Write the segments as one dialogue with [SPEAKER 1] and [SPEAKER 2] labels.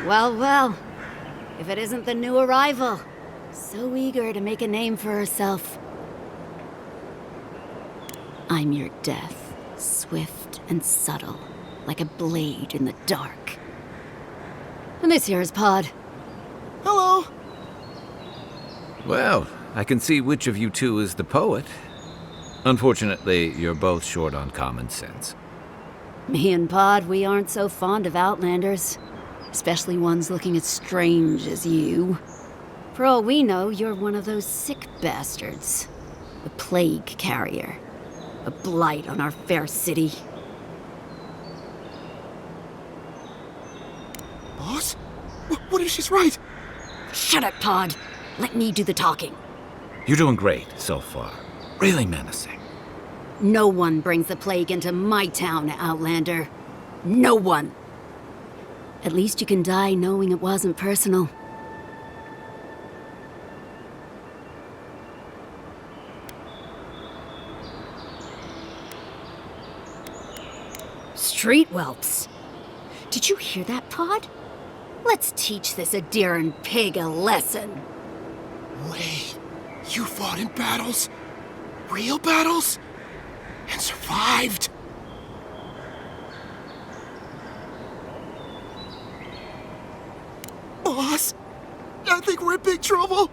[SPEAKER 1] Well, well. If it isn't the new arrival. So eager to make a name for herself. I'm your death, swift and subtle, like a blade in the dark. And this here is Pod.
[SPEAKER 2] Hello!
[SPEAKER 3] Well, I can see which of you two is the poet. Unfortunately, you're both short on common sense.
[SPEAKER 1] Me and Pod, we aren't so fond of Outlanders. Especially ones looking as strange as you. For all we know, you're one of those sick bastards. A plague carrier. A blight on our fair city.
[SPEAKER 2] Boss? What if she's right?
[SPEAKER 1] Shut up, Pod. Let me do the talking.
[SPEAKER 3] You're doing great so far. Really menacing.
[SPEAKER 1] No one brings the plague into my town, Outlander. No one. At least you can die knowing it wasn't personal. Street whelps. Did you hear that, Pod? Let's teach this Adiran pig a lesson.
[SPEAKER 2] Wait, you fought in battles? Real battles? And survived? Boss, I think we're in big trouble.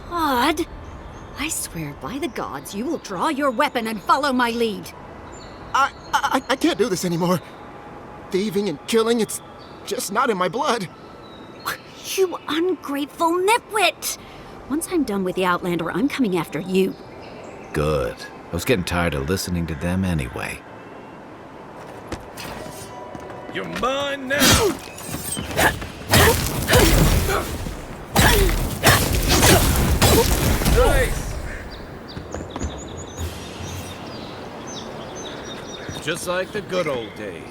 [SPEAKER 1] Pod, I swear by the gods you will draw your weapon and follow my lead.
[SPEAKER 2] I can't do this anymore. Thieving and killing, it's just not in my blood.
[SPEAKER 1] You ungrateful nitwit! Once I'm done with the Outlander, I'm coming after you.
[SPEAKER 3] Good. I was getting tired of listening to them anyway. You're mine now! Nice! Just like the good old days.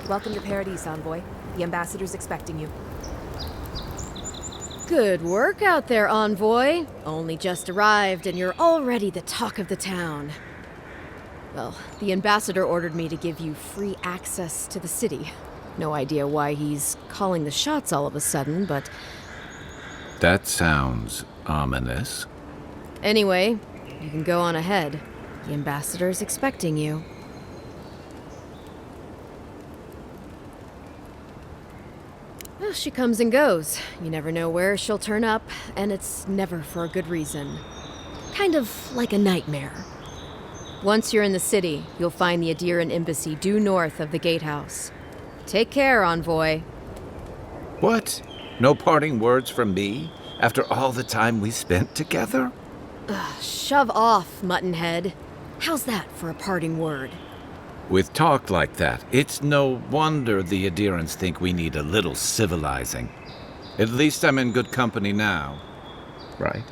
[SPEAKER 4] Welcome to Paradise, Envoy. The ambassador's expecting you.
[SPEAKER 5] Good work out there, Envoy. Only just arrived and you're already the talk of the town. Well, the ambassador ordered me to give you free access to the city. No idea why he's calling the shots all of a sudden, but...
[SPEAKER 3] That sounds ominous.
[SPEAKER 5] Anyway, you can go on ahead. The ambassador's expecting you. Well, she comes and goes. You never know where she'll turn up, and it's never for a good reason. Kind of like a nightmare. Once you're in the city, you'll find the Adiran embassy due north of the gatehouse. Take care, Envoy.
[SPEAKER 3] What? No parting words from me? After all the time we spent together?
[SPEAKER 5] Shove off, Muttonhead. How's that for a parting word?
[SPEAKER 3] With talk like that, it's no wonder the Adirans think we need a little civilizing. At least I'm in good company now, right?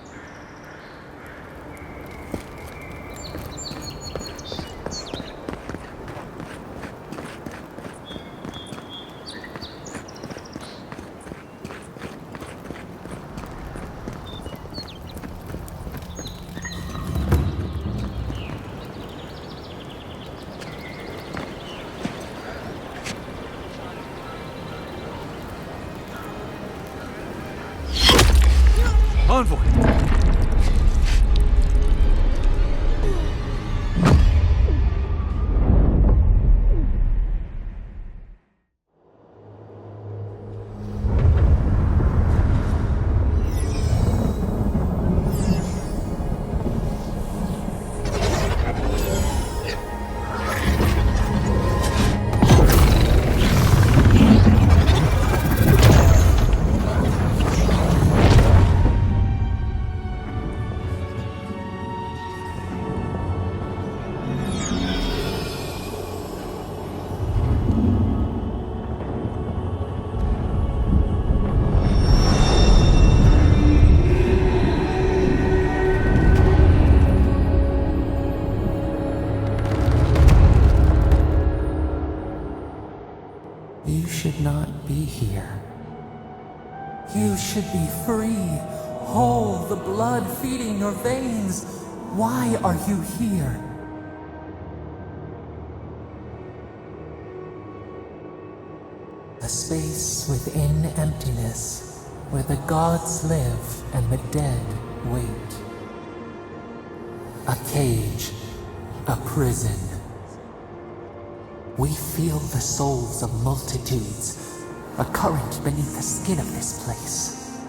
[SPEAKER 3] Envoy!
[SPEAKER 6] You should not be here. You should be free, whole, the blood feeding your veins. Why are you here? A space within emptiness, where the gods live and the dead wait. A cage, a prison. We feel the souls of multitudes, a current beneath the skin of this place.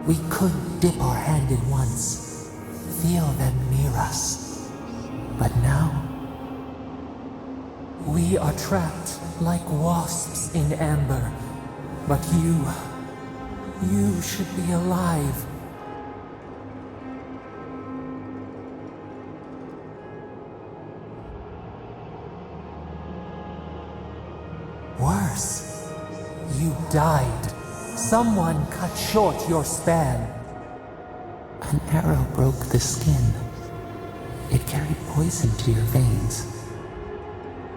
[SPEAKER 6] We could dip our hand in once, feel them near us. But now, we are trapped like wasps in amber. But you should be alive. Worse, you died. Someone cut short your span. An arrow broke the skin. It carried poison to your veins.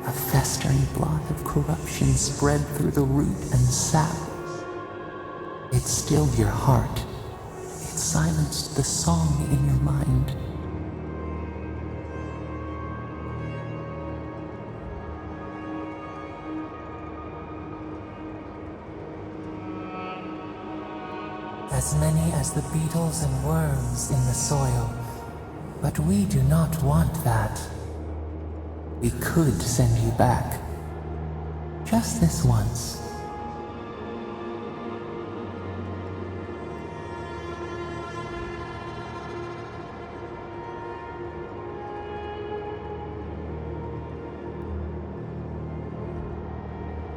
[SPEAKER 6] A festering blot of corruption spread through the root and sap. It stilled your heart. It silenced the song in your mind. As many as the beetles and worms in the soil. But we do not want that. We could send you back. Just this once.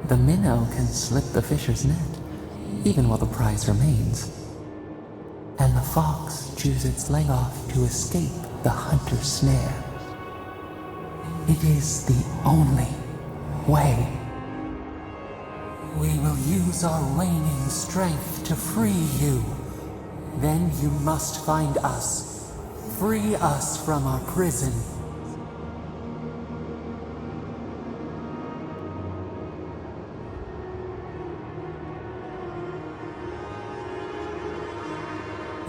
[SPEAKER 6] The minnow can slip the fisher's net, even while the prize remains. And the fox chews its leg off to escape the hunter's snare. It is the only way. We will use our waning strength to free you. Then you must find us. Free us from our prison.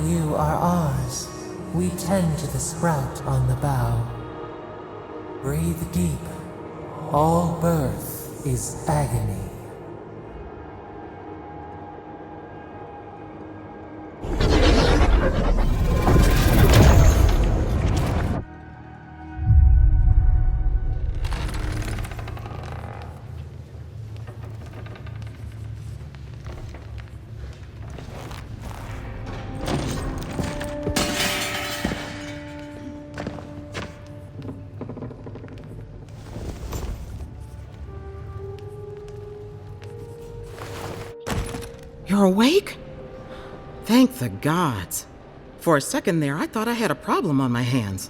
[SPEAKER 6] You are ours. We tend to the sprout on the bough. Breathe deep. All birth is agony.
[SPEAKER 7] You're awake? Thank the gods. For a second there, I thought I had a problem on my hands.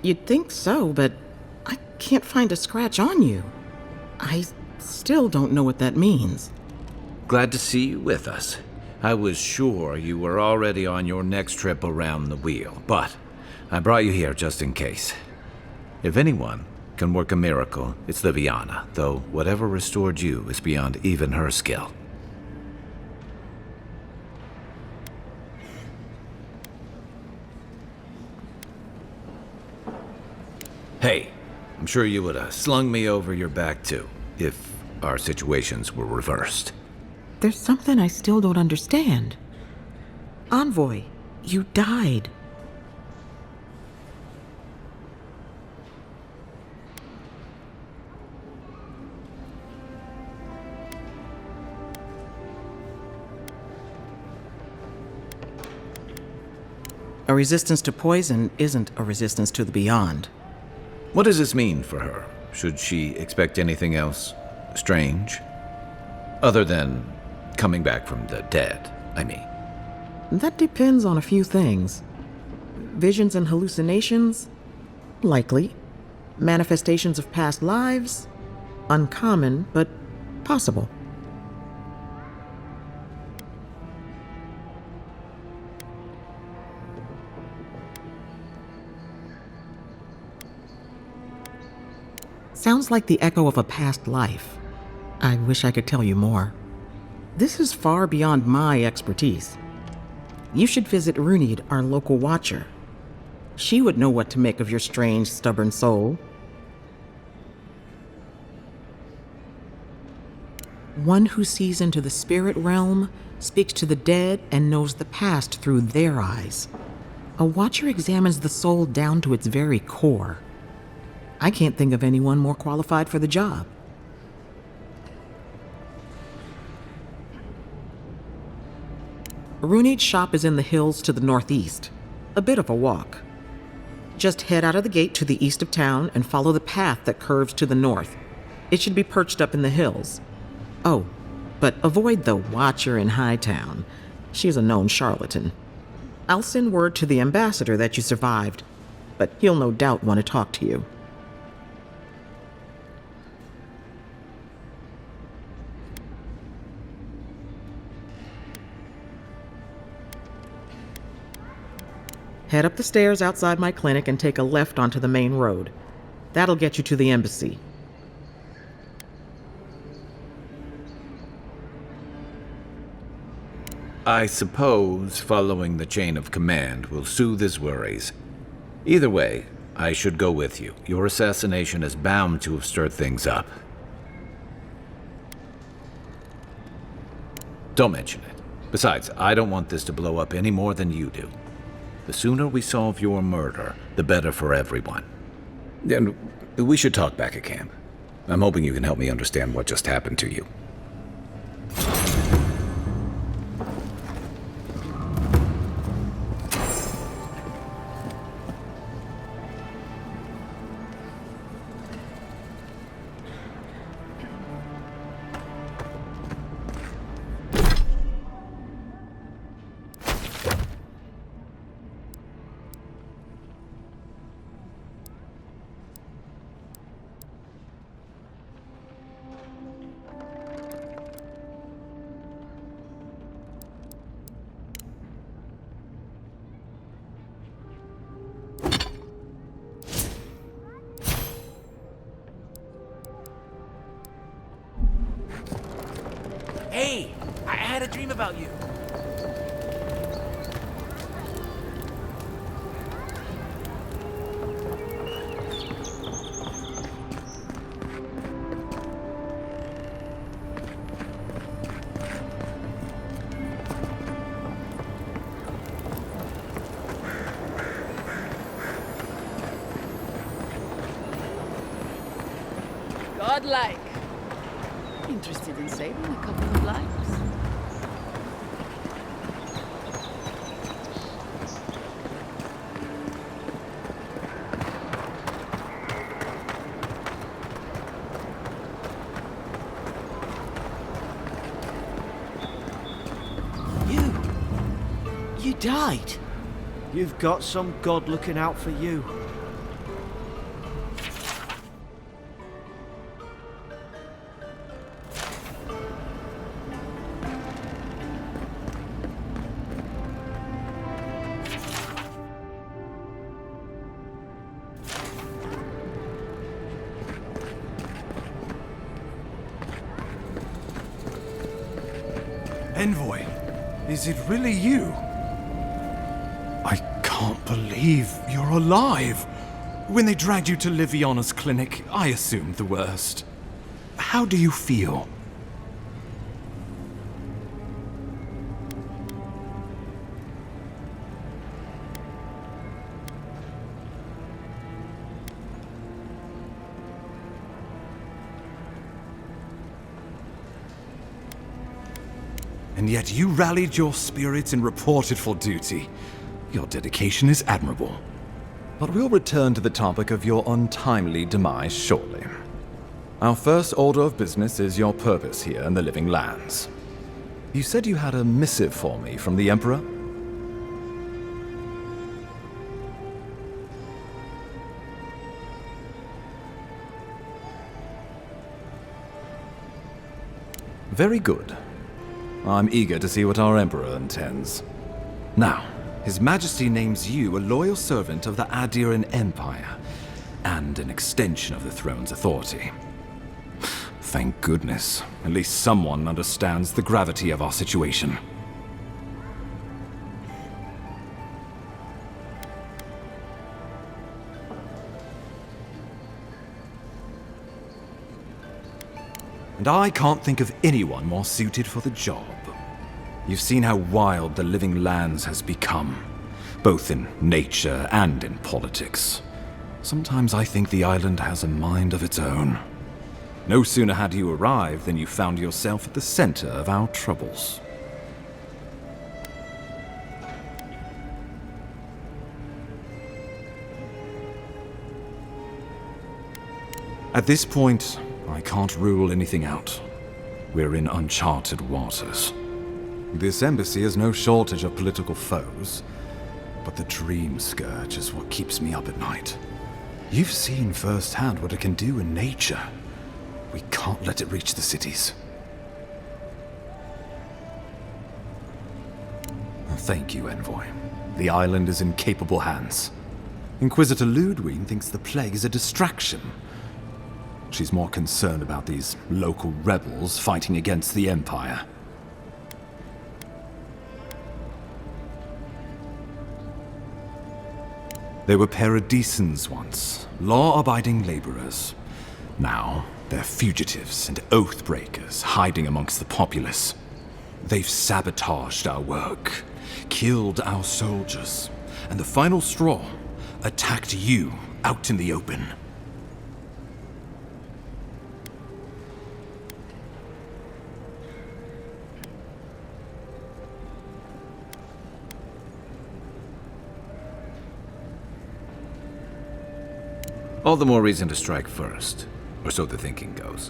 [SPEAKER 7] You'd think so, but I can't find a scratch on you. I still don't know what that means.
[SPEAKER 3] Glad to see you with us. I was sure you were already on your next trip around the wheel, but I brought you here just in case. If anyone can work a miracle, it's Liviana, though whatever restored you is beyond even her skill. Hey, I'm sure you would have slung me over your back too, if our situations were reversed.
[SPEAKER 7] There's something I still don't understand. Envoy, you died. A resistance to poison isn't a resistance to the beyond.
[SPEAKER 3] What does this mean for her? Should she expect anything else strange? Other than coming back from the dead, I mean.
[SPEAKER 7] That depends on a few things. Visions and hallucinations? Likely. Manifestations of past lives? Uncommon, but possible. Sounds like the echo of a past life. I wish I could tell you more. This is far beyond my expertise. You should visit Runid, our local watcher. She would know what to make of your strange, stubborn soul. One who sees into the spirit realm, speaks to the dead, and knows the past through their eyes. A watcher examines the soul down to its very core. I can't think of anyone more qualified for the job. Runid's shop is in the hills to the northeast. A bit of a walk. Just head out of the gate to the east of town and follow the path that curves to the north. It should be perched up in the hills. Oh, but avoid the Watcher in Hightown. She's a known charlatan. I'll send word to the ambassador that you survived, but he'll no doubt want to talk to you. Head up the stairs outside my clinic and take a left onto the main road. That'll get you to the embassy.
[SPEAKER 3] I suppose following the chain of command will soothe his worries. Either way, I should go with you. Your assassination is bound to have stirred things up. Don't mention it. Besides, I don't want this to blow up any more than you do. The sooner we solve your murder, the better for everyone. And we should talk back at camp. I'm hoping you can help me understand what just happened to you.
[SPEAKER 8] Hey, I had a dream about you.
[SPEAKER 9] Godlike. Interested in saving a couple of lives?
[SPEAKER 8] You died. You've got some god looking out for you.
[SPEAKER 10] Envoy, is it really you? I can't believe you're alive. When they dragged you to Liviana's clinic, I assumed the worst. How do you feel? And yet you rallied your spirits and reported for duty. Your dedication is admirable. But we'll return to the topic of your untimely demise shortly. Our first order of business is your purpose here in the Living Lands. You said you had a missive for me from the Emperor? Very good. I'm eager to see what our Emperor intends. Now, His Majesty names you a loyal servant of the Adiran Empire. and an extension of the throne's authority. Thank goodness. At least someone understands the gravity of our situation. And I can't think of anyone more suited for the job. You've seen how wild the Living Lands has become, both in nature and in politics. Sometimes I think the island has a mind of its own. No sooner had you arrived than you found yourself at the center of our troubles. At this point, I can't rule anything out. We're in uncharted waters. This embassy has no shortage of political foes, but the dream scourge is what keeps me up at night. You've seen firsthand what it can do in nature. We can't let it reach the cities. Thank you, Envoy. The island is in capable hands. Inquisitor Ludwig thinks the plague is a distraction. She's more concerned about these local rebels fighting against the Empire. They were paradisans once, law-abiding laborers. Now, they're fugitives and oath-breakers hiding amongst the populace. They've sabotaged our work, killed our soldiers, and the final straw, attacked you out in the open.
[SPEAKER 3] All the more reason to strike first, or so the thinking goes.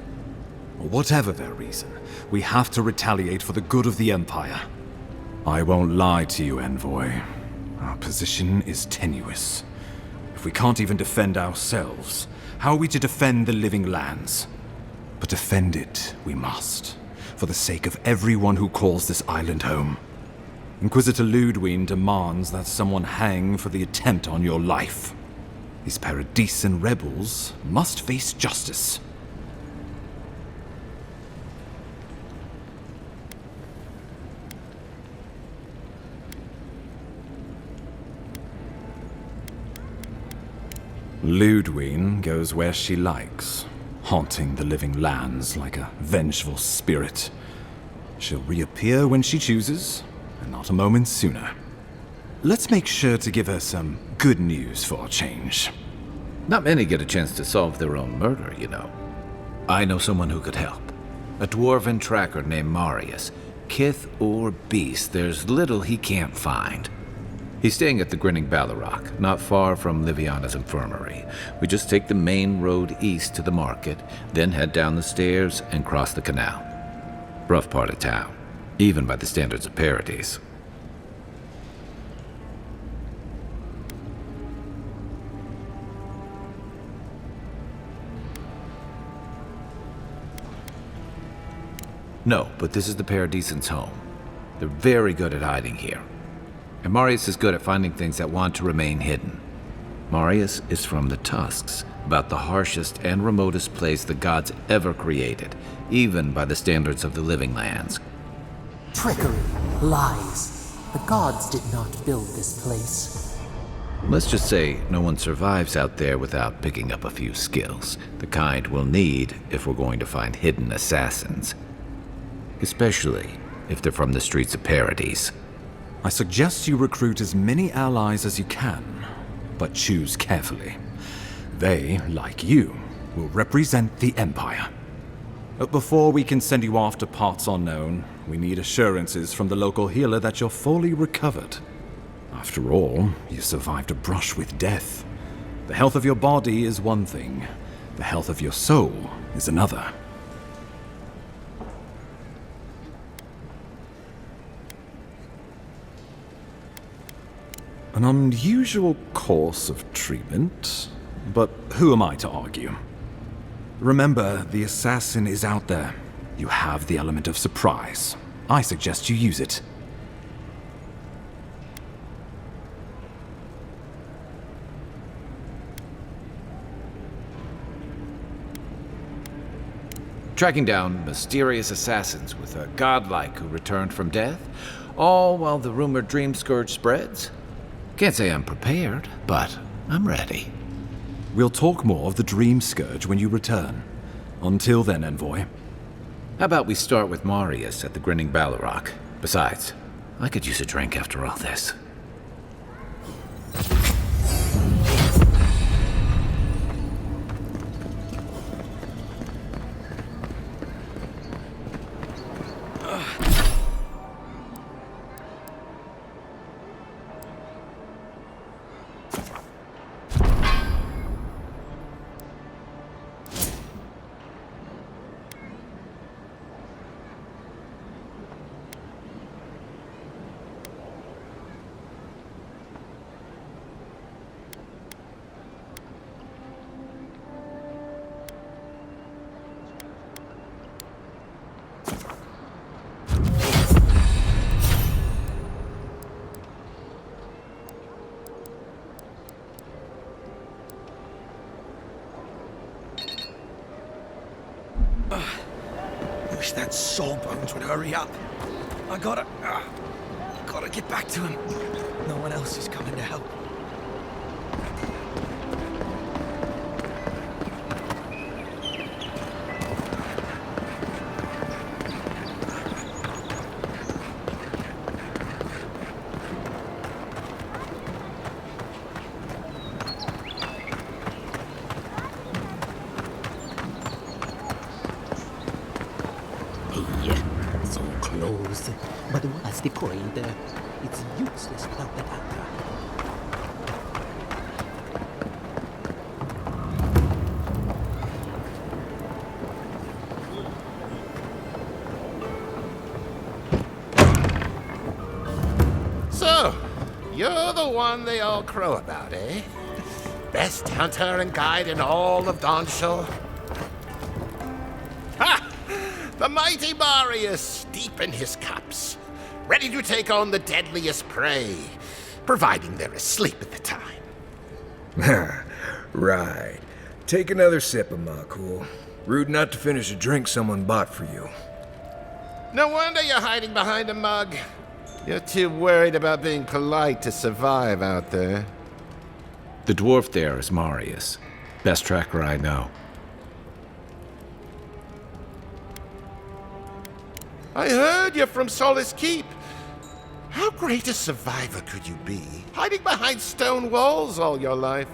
[SPEAKER 10] Whatever their reason, we have to retaliate for the good of the Empire. I won't lie to you, Envoy. Our position is tenuous. If we can't even defend ourselves, how are we to defend the Living Lands? But defend it we must, for the sake of everyone who calls this island home. Inquisitor Ludwig demands that someone hang for the attempt on your life. These Paradisan rebels must face justice. Ludwig goes where she likes, haunting the Living Lands like a vengeful spirit. She'll reappear when she chooses, and not a moment sooner. Let's make sure to give her some good news for a change.
[SPEAKER 3] Not many get a chance to solve their own murder, you know. I know someone who could help. A dwarven tracker named Marius. Kith or beast, there's little he can't find. He's staying at the Grinning Ballarrock, not far from Liviana's infirmary. We just take the main road east to the market, then head down the stairs and cross the canal. Rough part of town, even by the standards of Paradise. No, but this is the Paradisans' home. They're very good at hiding here. And Marius is good at finding things that want to remain hidden. Marius is from the Tusks, about the harshest and remotest place the gods ever created, even by the standards of the Living Lands.
[SPEAKER 6] Trickery, lies. The gods did not build this place.
[SPEAKER 3] Let's just say no one survives out there without picking up a few skills, the kind we'll need if we're going to find hidden assassins. Especially if they're from the streets of Paradise.
[SPEAKER 10] I suggest you recruit as many allies as you can, but choose carefully. They, like you, will represent the Empire. But before we can send you off to parts unknown, we need assurances from the local healer that you're fully recovered. After all, you survived a brush with death. The health of your body is one thing, the health of your soul is another. An unusual course of treatment, but who am I to argue? Remember, the assassin is out there. You have the element of surprise. I suggest you use it.
[SPEAKER 3] tracking down mysterious assassins with a godlike who returned from death, all while the rumored dream scourge spreads. Can't say I'm prepared, but I'm ready.
[SPEAKER 10] We'll talk more of the Dream Scourge when you return. Until then, Envoy.
[SPEAKER 3] How about we start with Marius at the Grinning Balrog? Besides, I could use a drink after all this.
[SPEAKER 11] Wish that sawbones would hurry up. I gotta get back to him. No one else is coming to help.
[SPEAKER 12] So close. But what's the point? It's useless without the data.
[SPEAKER 2] So, you're the one they all crow about, eh? Best hunter and guide in all of Dawnshore? Ha! The mighty Marius, deep in his cups, ready to take on the deadliest prey, providing they're asleep at the time.
[SPEAKER 13] Right. Take another sip of my cool. Rude not to finish a drink someone bought for you.
[SPEAKER 2] No wonder you're hiding behind a mug. You're too worried about being polite to survive out there.
[SPEAKER 3] The dwarf there is Marius. Best tracker I know.
[SPEAKER 2] I heard you're from Solace Keep. How great a survivor could you be, hiding behind stone walls all your life?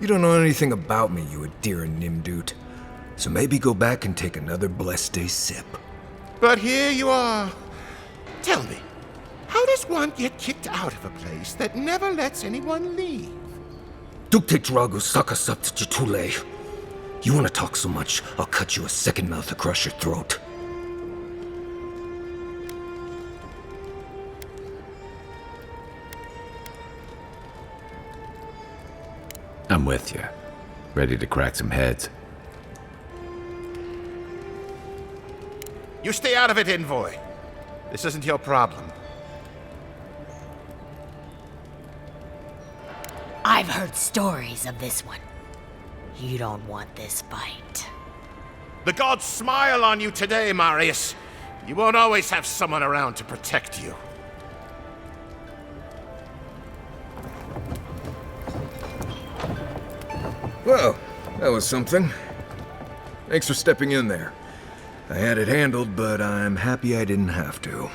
[SPEAKER 13] You don't know anything about me, you Adira Nimdut. So maybe go back and take another blessed day sip.
[SPEAKER 2] But here you are. Tell me, how does one get kicked out of a place that never lets anyone leave?
[SPEAKER 13] Dukte Drago Sakasat Jitule. You want to talk so much, I'll cut you a second mouth across your throat.
[SPEAKER 3] I'm with you. Ready to crack some heads.
[SPEAKER 2] You stay out of it, Envoy. This isn't your problem.
[SPEAKER 14] I've heard stories of this one. You don't want this fight.
[SPEAKER 2] The gods smile on you today, Marius. You won't always have someone around to protect you.
[SPEAKER 13] Well, that was something. Thanks for stepping in there. I had it handled, but I'm happy I didn't have to.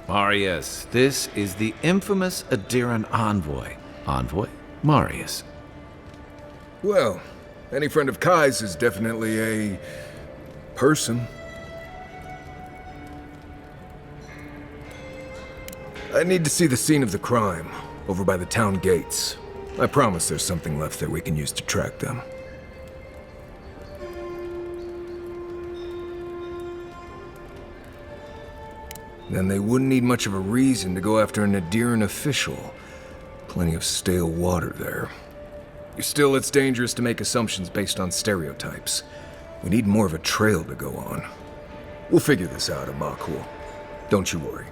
[SPEAKER 3] Marius, this is the infamous Adiran envoy. Envoy? Marius.
[SPEAKER 13] Well, any friend of Kai's is definitely a person. I need to see the scene of the crime, over by the town gates. I promise there's something left there we can use to track them. Then they wouldn't need much of a reason to go after an Adiran official. Plenty of stale water there. Still, it's dangerous to make assumptions based on stereotypes. We need more of a trail to go on. We'll figure this out, Amakul. Don't you worry.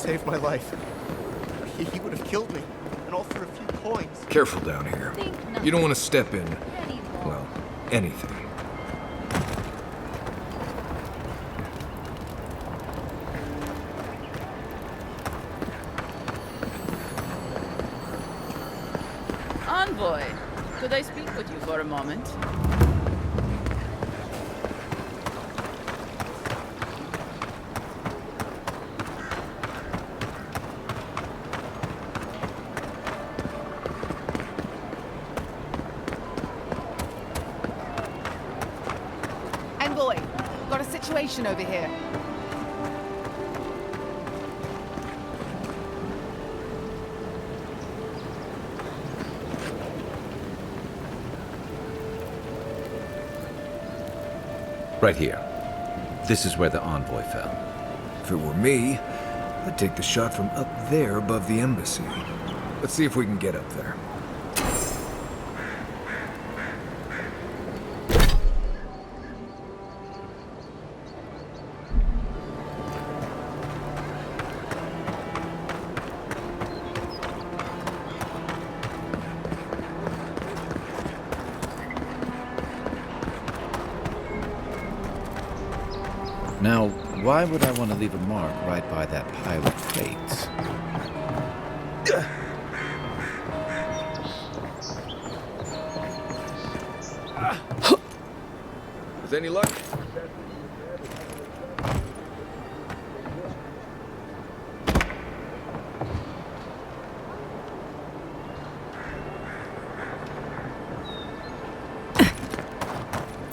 [SPEAKER 11] saved my life. He would have killed me, and all for a few coins.
[SPEAKER 13] Careful down here. You don't want to step in, well, anything.
[SPEAKER 9] Envoy, could I speak with you for a moment? Envoy, got a situation over here.
[SPEAKER 3] Right here. This is where the envoy fell.
[SPEAKER 13] If it were me, I'd take the shot from up there above the embassy. Let's see if we can get up there.
[SPEAKER 3] Now, why would I want to leave a mark right by that pile of crates?
[SPEAKER 13] With any luck?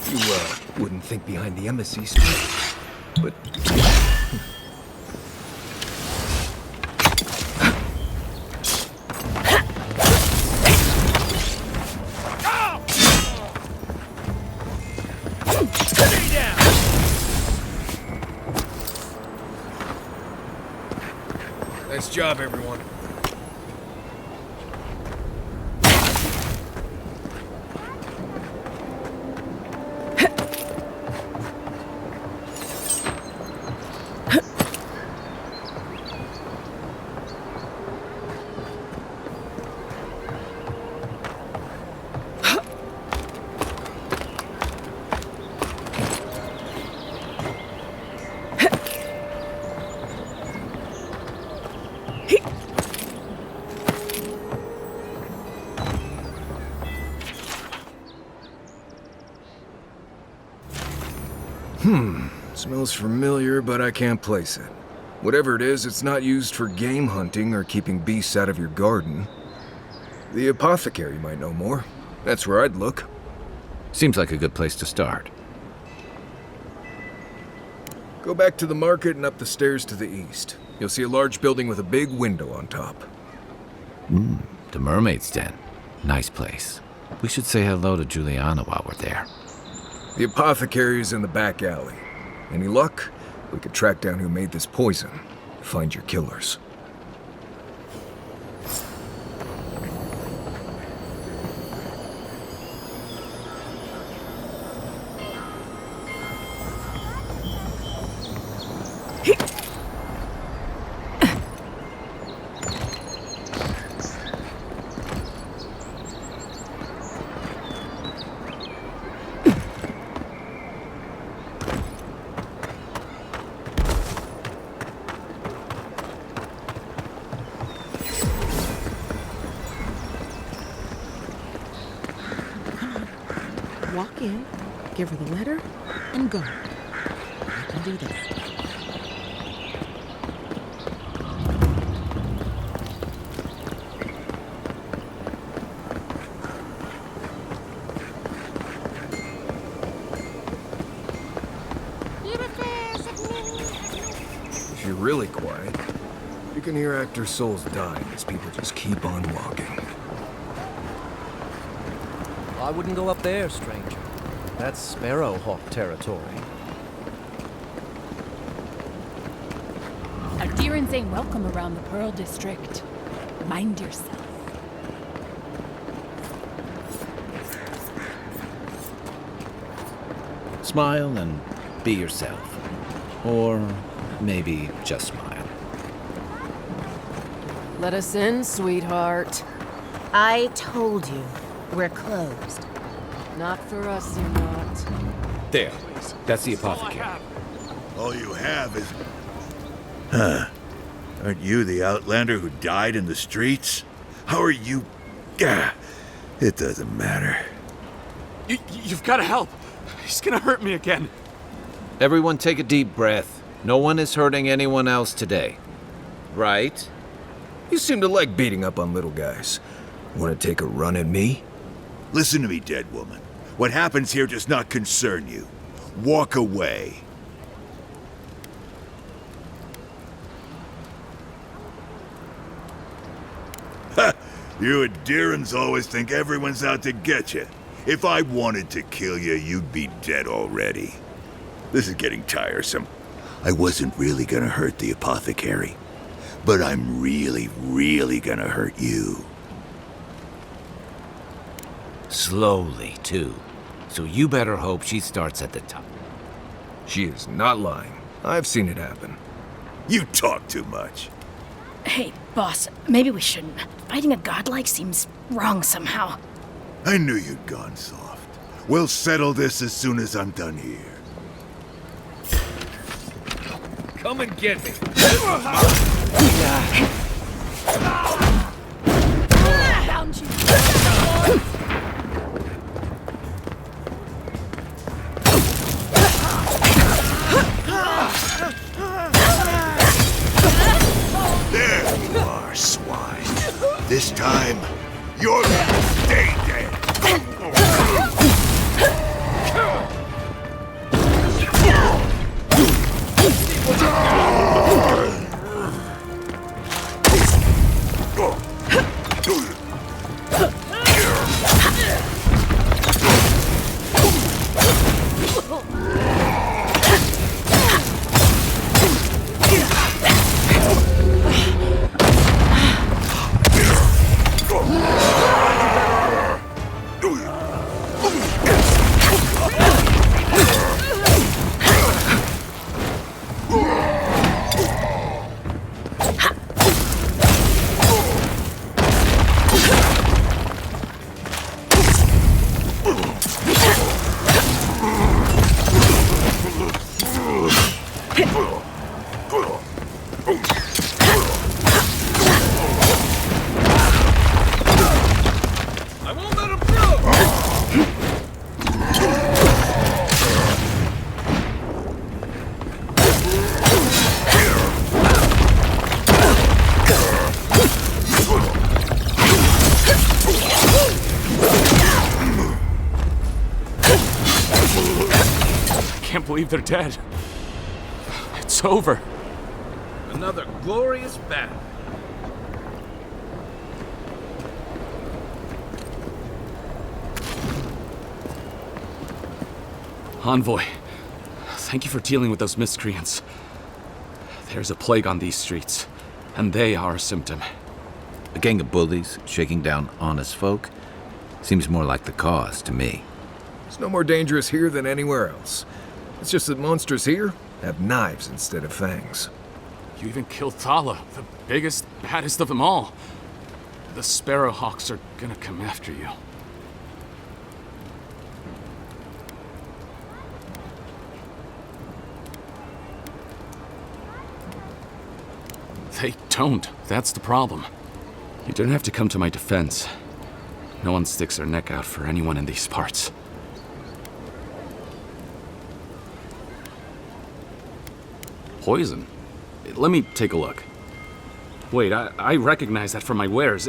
[SPEAKER 13] You, wouldn't think behind the embassy's but... Nice job, everyone. Smells familiar, but I can't place it. Whatever it is, it's not used for game hunting or keeping beasts out of your garden. The apothecary might know more. That's where I'd look.
[SPEAKER 3] Seems like a good place to start.
[SPEAKER 13] Go back to the market and up the stairs to the east. You'll see a large building with a big window on top.
[SPEAKER 3] The Mermaid's Den. Nice place. We should say hello to Juliana while we're there.
[SPEAKER 13] The apothecary is in the back alley. Any luck? We could track down who made this poison. Find your killers.
[SPEAKER 7] Walk in, give her the letter, and go. I can do this.
[SPEAKER 13] If you're really quiet, you can hear actors' souls dying as people just keep on walking.
[SPEAKER 12] I wouldn't go up there, stranger. That's Sparrowhawk territory.
[SPEAKER 15] Adherents ain't welcome around the Pearl District. Mind yourself.
[SPEAKER 3] Smile and be yourself. Or maybe just smile.
[SPEAKER 5] Let us in, sweetheart.
[SPEAKER 14] I told you, we're closed.
[SPEAKER 5] Not for us, you're not.
[SPEAKER 3] There. That's the apothecary.
[SPEAKER 16] All you have is... Huh. Aren't you the Outlander who died in the streets? How are you... Gah. It doesn't matter.
[SPEAKER 11] You've got to help. He's gonna hurt me again.
[SPEAKER 3] Everyone take a deep breath. No one is hurting anyone else today. Right?
[SPEAKER 13] You seem to like beating up on little guys. Want to take a run at me?
[SPEAKER 16] Listen to me, dead woman. What happens here does not concern you. Walk away. Ha! You Addirans always think everyone's out to get you. If I wanted to kill you, you'd be dead already. This is getting tiresome. I wasn't really gonna hurt the apothecary, but I'm really, really gonna hurt you.
[SPEAKER 3] Slowly, too. So you better hope she starts at the top.
[SPEAKER 13] She is not lying. I've seen it happen.
[SPEAKER 16] You talk too much.
[SPEAKER 17] Hey, boss, maybe we shouldn't. Fighting a godlike seems wrong somehow.
[SPEAKER 16] I knew you'd gone soft. We'll settle this as soon as I'm done here.
[SPEAKER 13] Come and get me.
[SPEAKER 17] Found you.
[SPEAKER 16] There you are, swine. This time, you're gonna stay dead.
[SPEAKER 11] I can't believe they're dead. It's over.
[SPEAKER 3] Another glorious battle.
[SPEAKER 11] Envoy, thank you for dealing with those miscreants. There's a plague on these streets, and they are a symptom.
[SPEAKER 3] A gang of bullies shaking down honest folk seems more like the cause to me.
[SPEAKER 13] It's no more dangerous here than anywhere else. It's just that monsters here have knives instead of fangs.
[SPEAKER 11] You even killed Thala, the biggest, baddest of them all. The Sparrowhawks are gonna come after you. They don't. That's the problem. You don't have to come to my defense. No one sticks their neck out for anyone in these parts. Poison? Let me take a look. Wait, I recognize that from my wares.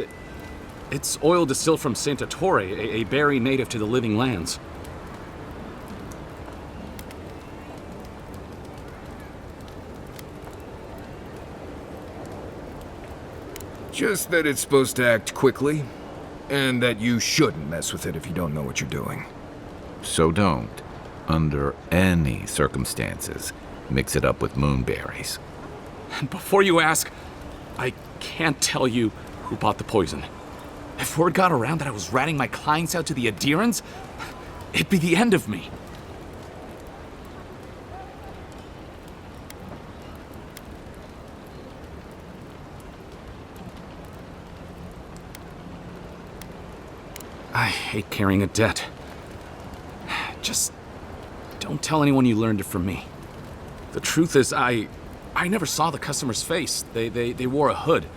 [SPEAKER 11] It's oil distilled from Santa Torre, a berry native to the Living Lands.
[SPEAKER 13] Just that it's supposed to act quickly, and that you shouldn't mess with it if you don't know what you're doing.
[SPEAKER 3] So don't, under any circumstances, mix it up with moonberries.
[SPEAKER 11] And before you ask, I can't tell you who bought the poison. If word got around that I was ratting my clients out to the Addirans, it'd be the end of me. I hate carrying a debt. Just don't tell anyone you learned it from me. The truth is, I never saw the customer's face. They wore a hood.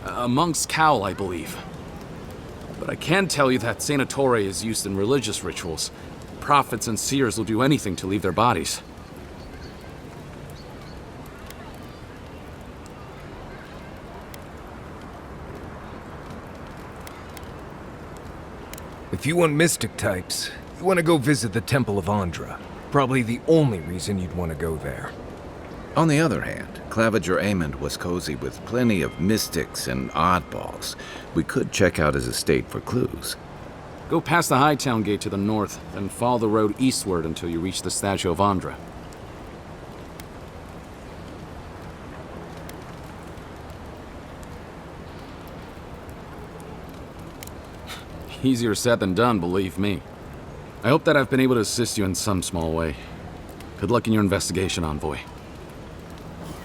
[SPEAKER 11] A monk's cowl, I believe. But I can tell you that Saint Ettore is used in religious rituals. Prophets and seers will do anything to leave their bodies.
[SPEAKER 13] If you want mystic types, you want to go visit the Temple of Andra. Probably the only reason you'd want to go there.
[SPEAKER 3] On the other hand, Claviger Amond was cozy with plenty of mystics and oddballs. We could check out his estate for clues.
[SPEAKER 11] Go past the Hightown Gate to the north, then follow the road eastward until you reach the statue of Andra. Easier said than done, believe me. I hope that I've been able to assist you in some small way. Good luck in your investigation, Envoy.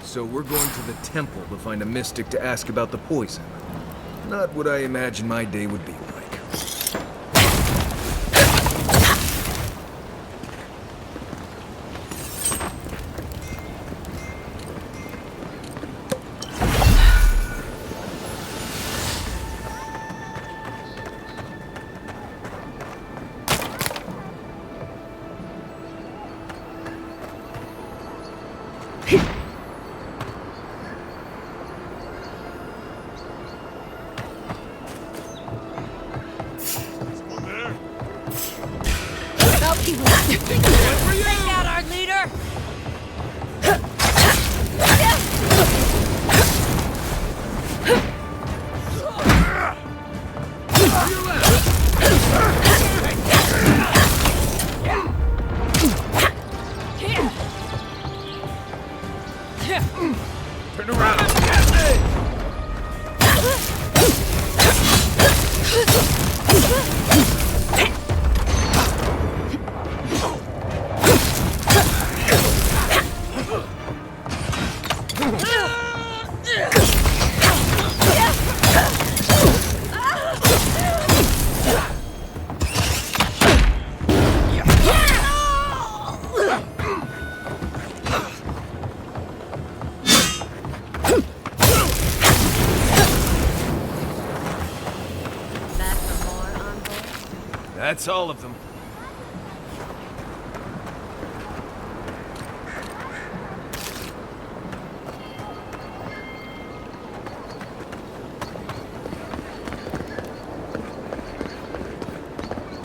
[SPEAKER 13] So we're going to the temple to find a mystic to ask about the poison. Not what I imagined my day would be like.
[SPEAKER 14] Take out our leader!
[SPEAKER 2] Turn around! That's all of them.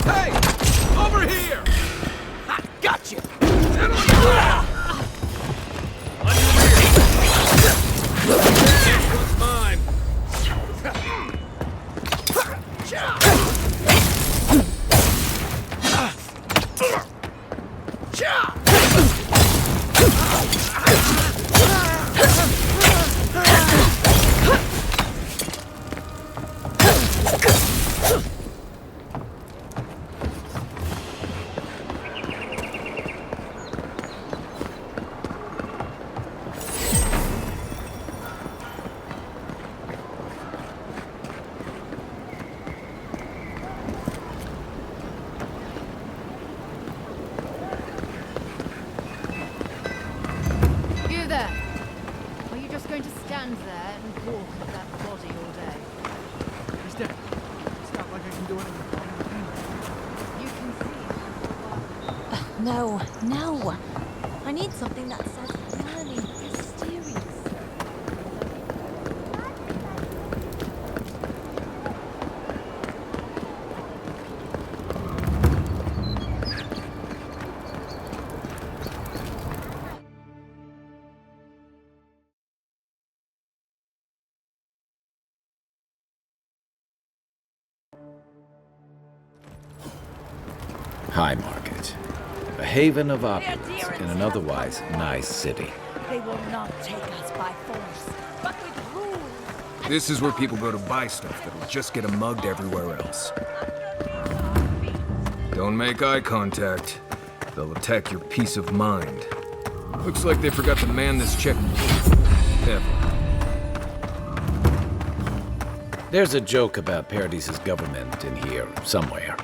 [SPEAKER 2] Hey! Over here! I got you! What's mine?
[SPEAKER 5] Going to stand there and walk at that body all day.
[SPEAKER 18] He's dead. It's not like I can do anything.
[SPEAKER 5] You can see.
[SPEAKER 19] No, no. I need something that says burning, mysterious.
[SPEAKER 3] High Market. A haven of opulence in an otherwise nice city.
[SPEAKER 14] They will not take us by force, but with rules.
[SPEAKER 13] This is where people go to buy stuff that'll just get them mugged everywhere else. Don't make eye contact. They'll attack your peace of mind. Looks like they forgot to man this check. Ever.
[SPEAKER 3] There's a joke about Paradis' government in here somewhere.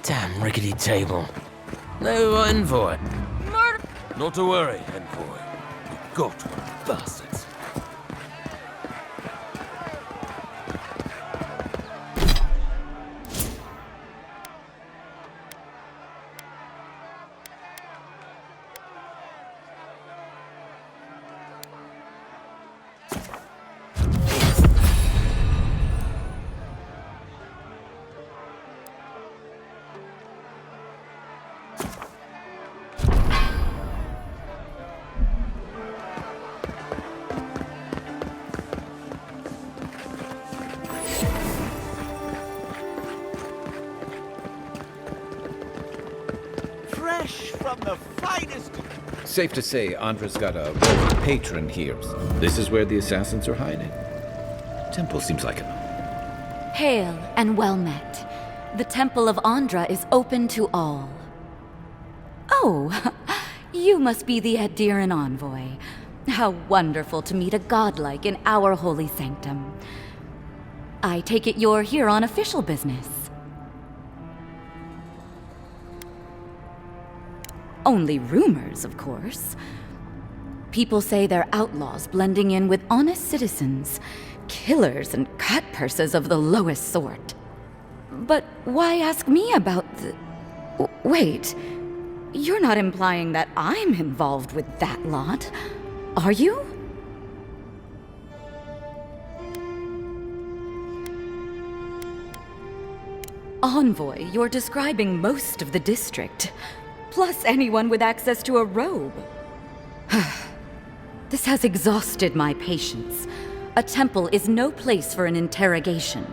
[SPEAKER 12] Damn rickety table. No envoy. Murder! Not to worry, envoy. You got one, bastards.
[SPEAKER 20] Fresh from the finest.
[SPEAKER 3] Safe to say, Andra's got a roving patron here. This is where the assassins are hiding. Temple seems like a...
[SPEAKER 21] Hail and well met. The Temple of Andra is open to all. Oh, you must be the Adiran envoy. How wonderful to meet a godlike in our holy sanctum. I take it you're here on official business. Only rumors, of course. People say they're outlaws blending in with honest citizens, killers and cutpurses of the lowest sort. But why ask me about the... Wait, you're not implying that I'm involved with that lot, are you? Envoy, you're describing most of the district. Plus anyone with access to a robe. This has exhausted my patience. A temple is no place for an interrogation.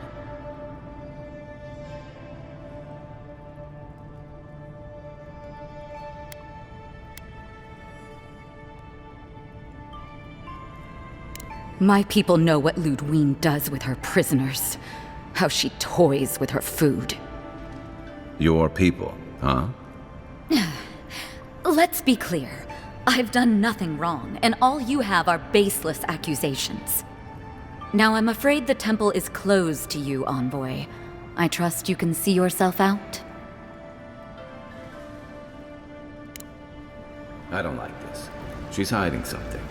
[SPEAKER 21] My people know what Ludwine does with her prisoners. How she toys with her food.
[SPEAKER 3] Your people, huh?
[SPEAKER 21] Let's be clear. I've done nothing wrong, and all you have are baseless accusations. Now I'm afraid the temple is closed to you, Envoy. I trust you can see yourself out?
[SPEAKER 3] I don't like this. She's hiding something.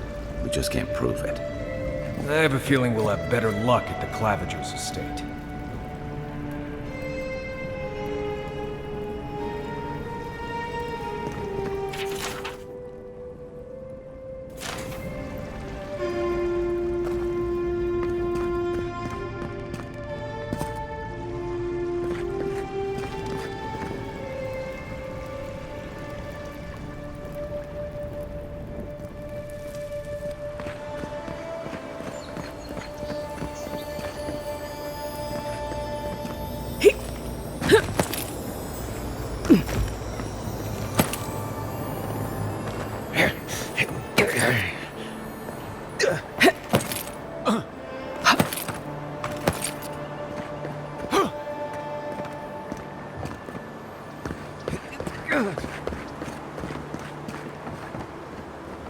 [SPEAKER 3] We just can't prove it.
[SPEAKER 13] I have a feeling we'll have better luck at the Clavigers' estate.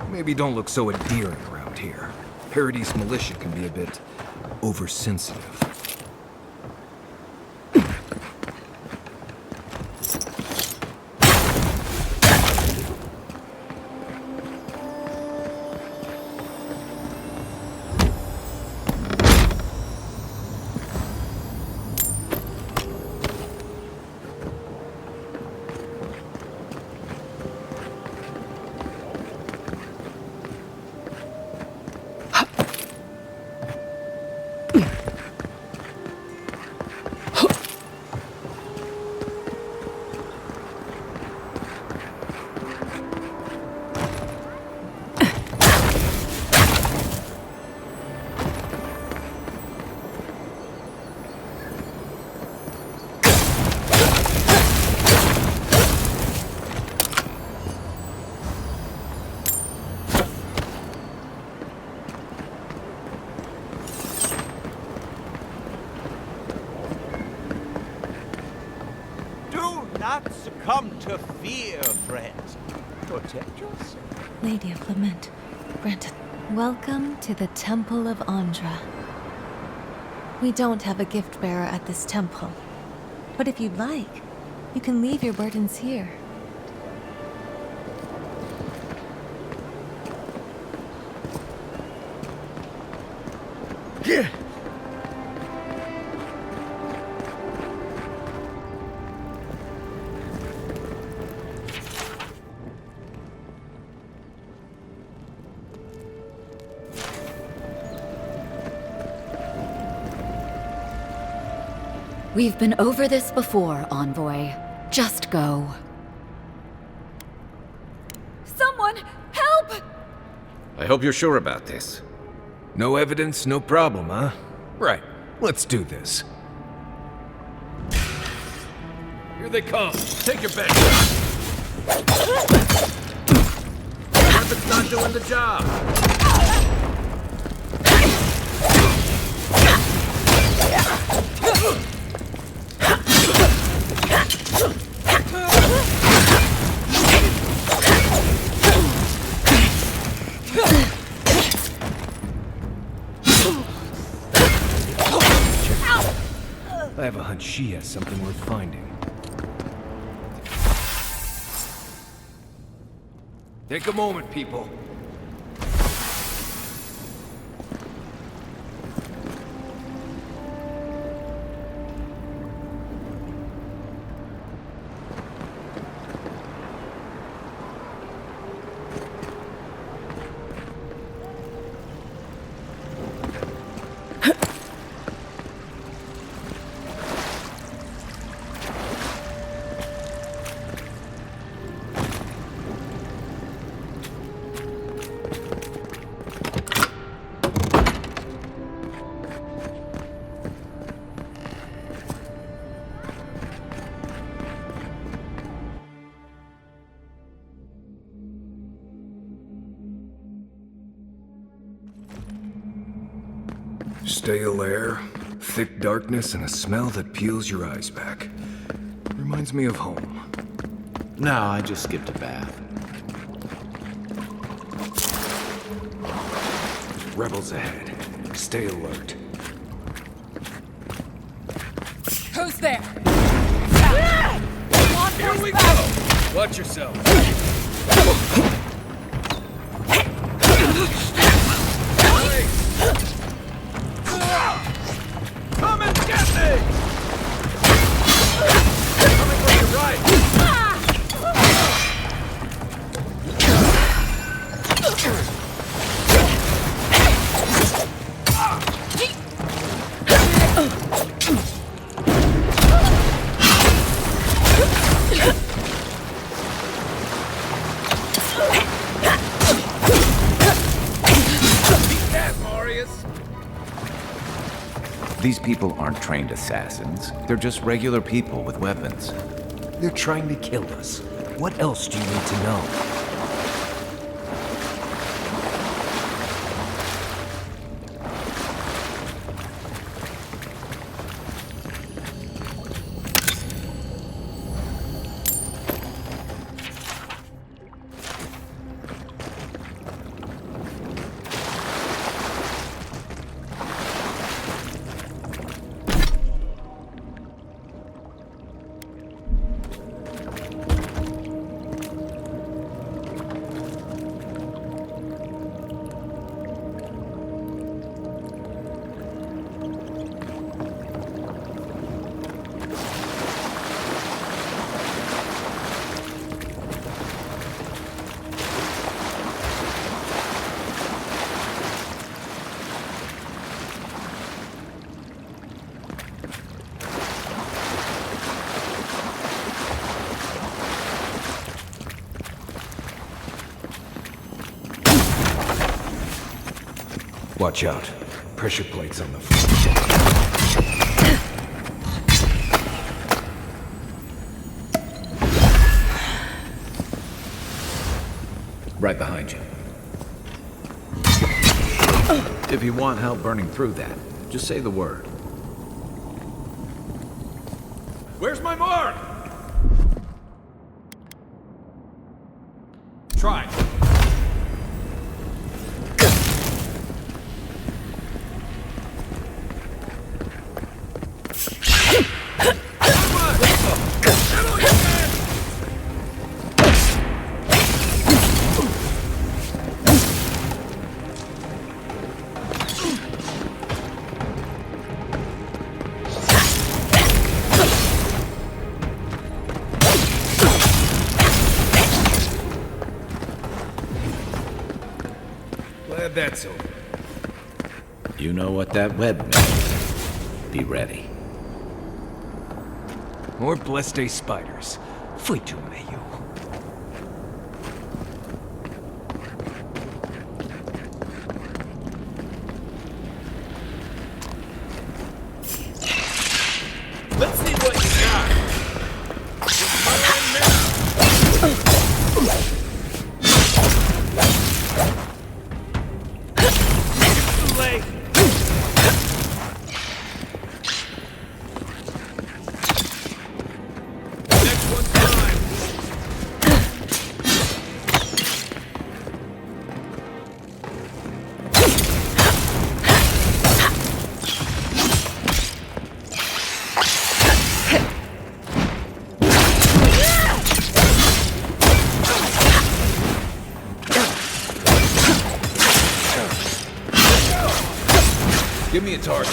[SPEAKER 13] Maybe don't look so endearing around here. Paradis militia can be a bit oversensitive.
[SPEAKER 20] Not succumb to fear, friends. Protect yourself.
[SPEAKER 19] Lady of Lament, grant Welcome to the Temple of Andra. We don't have a gift bearer at this temple, but if you'd like, you can leave your burdens here.
[SPEAKER 13] Yeah.
[SPEAKER 21] We've been over this before, Envoy. Just go.
[SPEAKER 5] Someone, help!
[SPEAKER 3] I hope you're sure about this.
[SPEAKER 13] No evidence, no problem, huh? Right. Let's do this. Here they come. Take your bed.
[SPEAKER 3] Weapon's not doing the job.
[SPEAKER 13] I have a hunch she has something worth finding. Take a moment, people. Stale air, thick darkness, and a smell that peels your eyes back. Reminds me of home.
[SPEAKER 3] No, I just skipped a bath.
[SPEAKER 13] Rebels ahead. Stay alert.
[SPEAKER 15] Who's there?
[SPEAKER 13] Here we go! Watch yourself.
[SPEAKER 20] Come and get me!
[SPEAKER 13] Coming from your right.
[SPEAKER 3] These people aren't trained assassins. They're just regular people with weapons.
[SPEAKER 13] They're trying to kill us. What else do you need to know? Watch out. Pressure plates on the floor.
[SPEAKER 3] Right behind you. If you want help burning through that, just say the word.
[SPEAKER 20] Where's my mark? Try.
[SPEAKER 13] glad that's over.
[SPEAKER 3] You know what that web means. Be ready.
[SPEAKER 13] More Bleste spiders. Fui tu meio.
[SPEAKER 12] Let's see what you got.
[SPEAKER 8] Late.
[SPEAKER 12] Next one's mine.
[SPEAKER 13] Give me a target.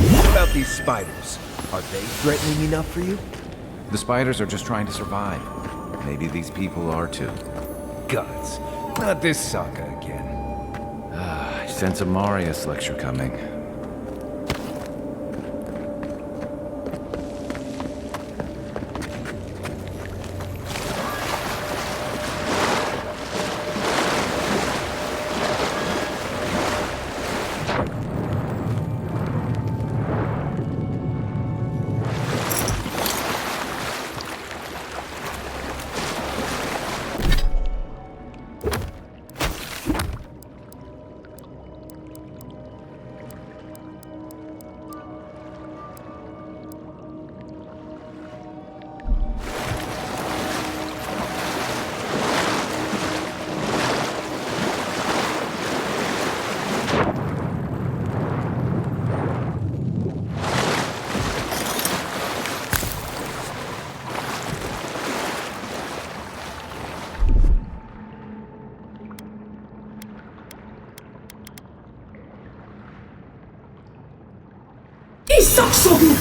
[SPEAKER 1] What about these spiders? Are they threatening enough for you?
[SPEAKER 3] The spiders are just trying to survive. Maybe these people are too.
[SPEAKER 1] Gods, not this saga again.
[SPEAKER 3] I sense a Marius lecture coming.
[SPEAKER 22] Ich sag schon,